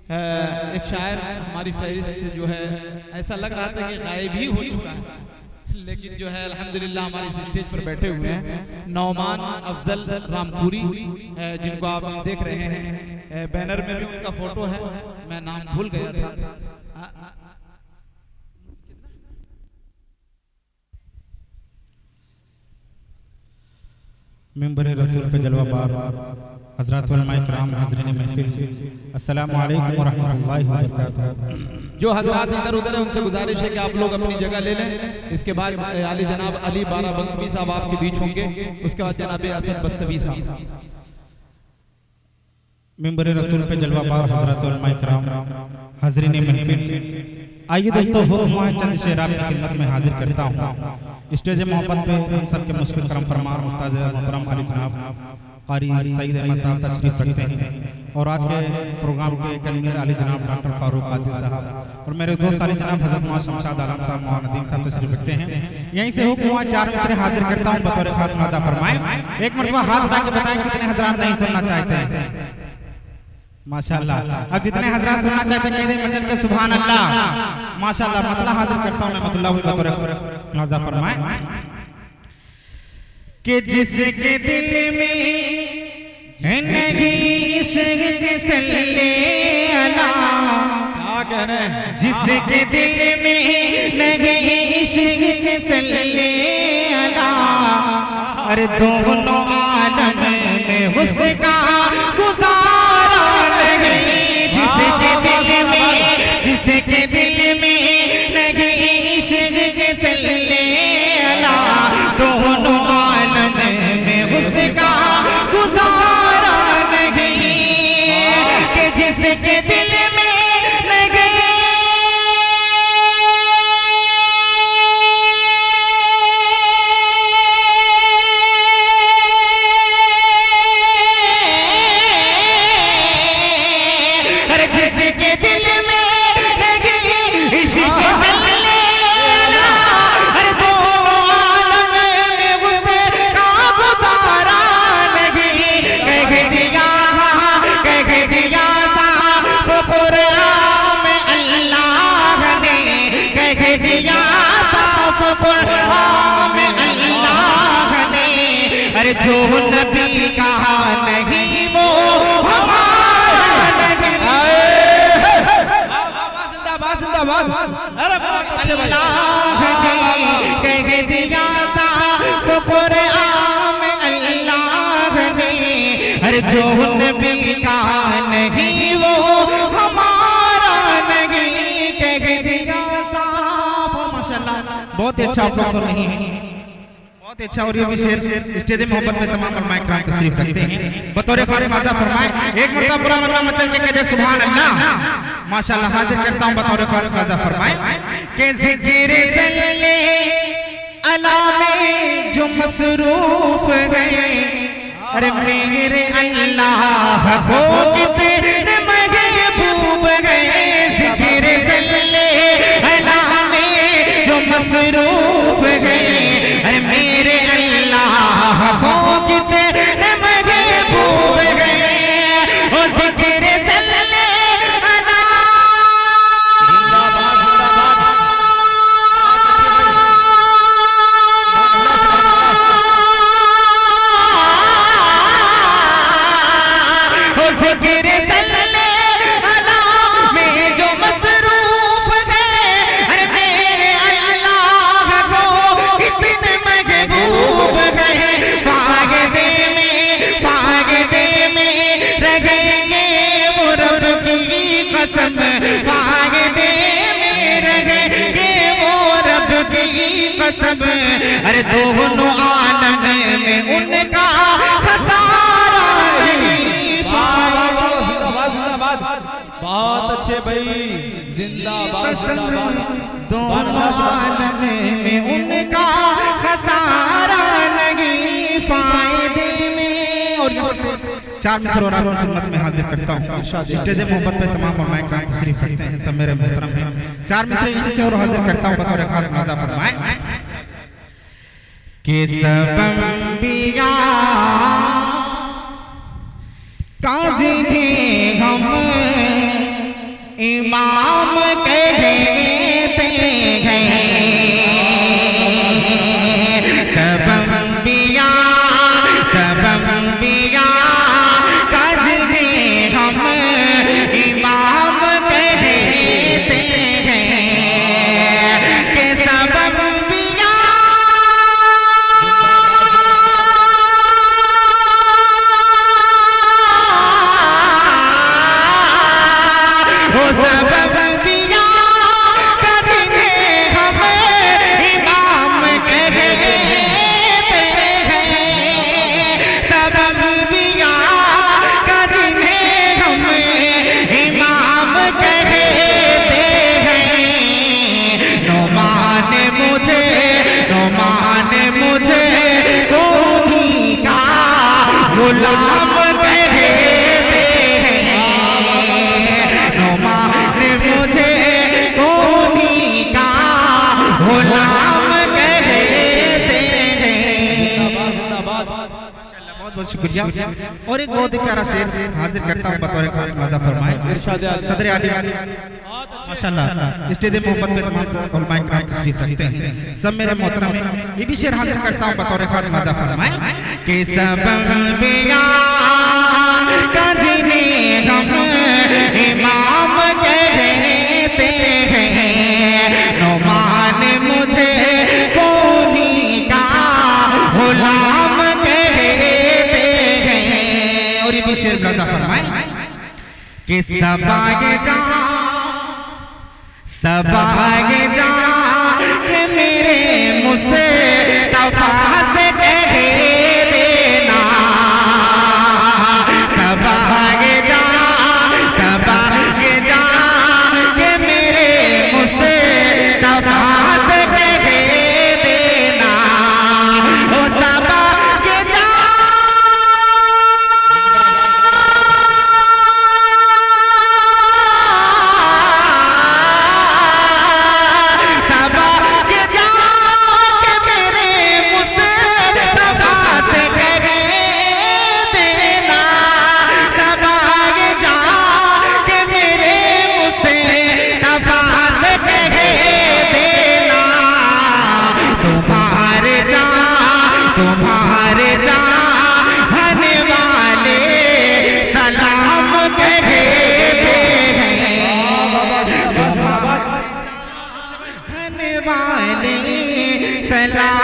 एक शायर हमारी फहरिस्त जो है ऐसा लग रहा था कि गायब ही हो चुका है, लेकिन जो है अल्हम्दुलिल्लाह हमारे इस स्टेज पर बैठे हुए हैं नौमान अफजल रामपुरी, जिनको आप देख रहे हैं। बैनर में भी उनका फोटो है, मैं नाम भूल गया था। मिंबर रसूल पे जलवा बार हज़रात उलमा इकराम हाज़रीन महफिल, अस्सलामु अलैकुम व रहमतुल्लाहि व बरकातुहू। जो हजरात इधर उधर है उनसे गुजारिश है कि आप लोग अपनी जगह ले लें। इसके बाद आली जनाब अली बाराबंकी साहब आपके बीच होंगे, उसके बाद जनाब असद बस्तवी साहब। मिंबर रसूल पे जलवा बार हज़रात उलमा इकराम हाज़रीन महफिल, आइए दोस्तों हुक्म है चंद शेर आपकी खिदमत में हाजिर करता हूँ। स्टेज मोहब्बत पे हम सबके मुशफ़िक़ करम फरमान उस्ताद मोहतरम अली जनाब कारी सईद अहमद साहब तशरीफ रखते हैं, और आज के प्रोग्राम के कन्वीनर अली जनाब डॉक्टर फारूक आदिल साहब और मेरे दोस्त अली जनाब हज़रत मौलाना शमशाद आलम साहब मोहनदीन साहब तशरीफ रखते हैं। यहीं से हुक्म हुआ चार मित्र हाजिर करता हूँ बतौर खातिमा अदा फरमाएं। एक मरतबा हाथ उठा के बताएं कितने हज़रात नहीं सुनना चाहते हैं। माशाअल्लाह, अब जितने हज़रात सुनना चाहते हैं कह दें मचल के सुभान अल्लाह। माशाअल्लाह, मतलब हाजिर करता हूँ मैं मतलब बतौर अदा फरमाएं कि जिसके दिल में नहीं इश्क़ सल्ले अला, क्या कहना है, जिसके दिल में नहीं इश्क़ सल्ले अला, अरे दोनों आलम में उसका गुजारा नहीं। जिसके दिल में नहीं इश्क़ सल्ले अला, दोनों आलम में उसका गुजारा नहीं। कि जिसके दिल में नहीं अरे जिसके दिल में नहीं इश्क़ सल्ले अला, अरे दोनों आलम में उसका गुजारा नहीं। कह दिया साफ कुरान में अल्लाह ने, कह दिया साफ कुरान में अल्लाह ने, अरे जो नबी कहा नहीं वो हमारा नहीं। जिंदाबाद जिंदाबाद, अरे बहुत अच्छे भाई। अल्लाह ने कह दिया साफ कुरान में अल्लाह ने, अरे जो नबी का नहीं वो हमारा नहीं। कह दिया साफ, माशाअल्लाह बहुत ही अच्छा आप लोग सुन रहे हैं, बहुत अच्छा। और ये भी शेर स्टेज मोहब्बत में तमाम उलमा इकराम तशरीफ रखते हैं बतौर खातिमा अदा फरमाएं। एक मरतबा पूरा मजमा मचल के कह दे सुभान अल्लाह। माशाअल्लाह, हाजिर करता हूं बतौर खातिमा अदा फरमाएं कि ज़िक्र सल्ले अला में जो मसरूफ गए, अरे मेरे अल्लाह को कितने महबूब गए। ज़िक्र सल्ले अला में जो मसरूफ गए, अरे मेरे अल्लाह को कितने महबूब गए। और ज़िक्र सल्ले अला, और ज़िक्र सल्ले अला में जो मसरूफ गए, अरे मेरे अल्लाह को कितने महबूब गए। फायदे में रहेंगे वो रब की कसम, फायदे में रहेंगे वो रब की कसम, अरे दोनों आलम में उनका खसारा नहीं। जिंदाबाद, बहुत अच्छे भाई, जिंदाबाद जिंदाबाद। दोनों आलम में उनका खसारा नहीं, फायदे में। और यहाँ से चार मित्र और आपकी खिदमत में हाजिर करता हूँ। स्टेज मोहब्बत पे तमाम उलमा इकराम तशरीफ रखते हैं, सब मेरे मोहतरम हैं। चार मित्र यहीं से और हाजिर करता हूँ बतौर खातिमा अदा फरमाएं कि सब अंबिया का जिन्हें हम गुलाम कहते हैं, नुमान मुझे उन्हीं का गुलाम कहते हैं। बहुत बहुत शुक्रिया। और एक बहुत ही प्यारा शेर हाजिर करता हूँ बतौर खास मज़ा फरमाए सदर आलिम माशाल्लाह स्टेज मोहब्बत में तमाम उलमाए किराम तशरीफ रखते हैं। सब मेरे मोहतरम ये भी शेर हाजिर करता हूँ बतौर खास मज़ा फरमाए कि सब बिया कजने हम इमाम कहते हैं, नुमान मुझे कोनी का गुलाम कहते हैं। और ये भी शेर मज़ा फरमाए कि सबाग जा के मेरे मुस्तफा से कह देना, सबाग जा के मेरे मुस्तफा से कह देना, ओ सबाग जा सलाम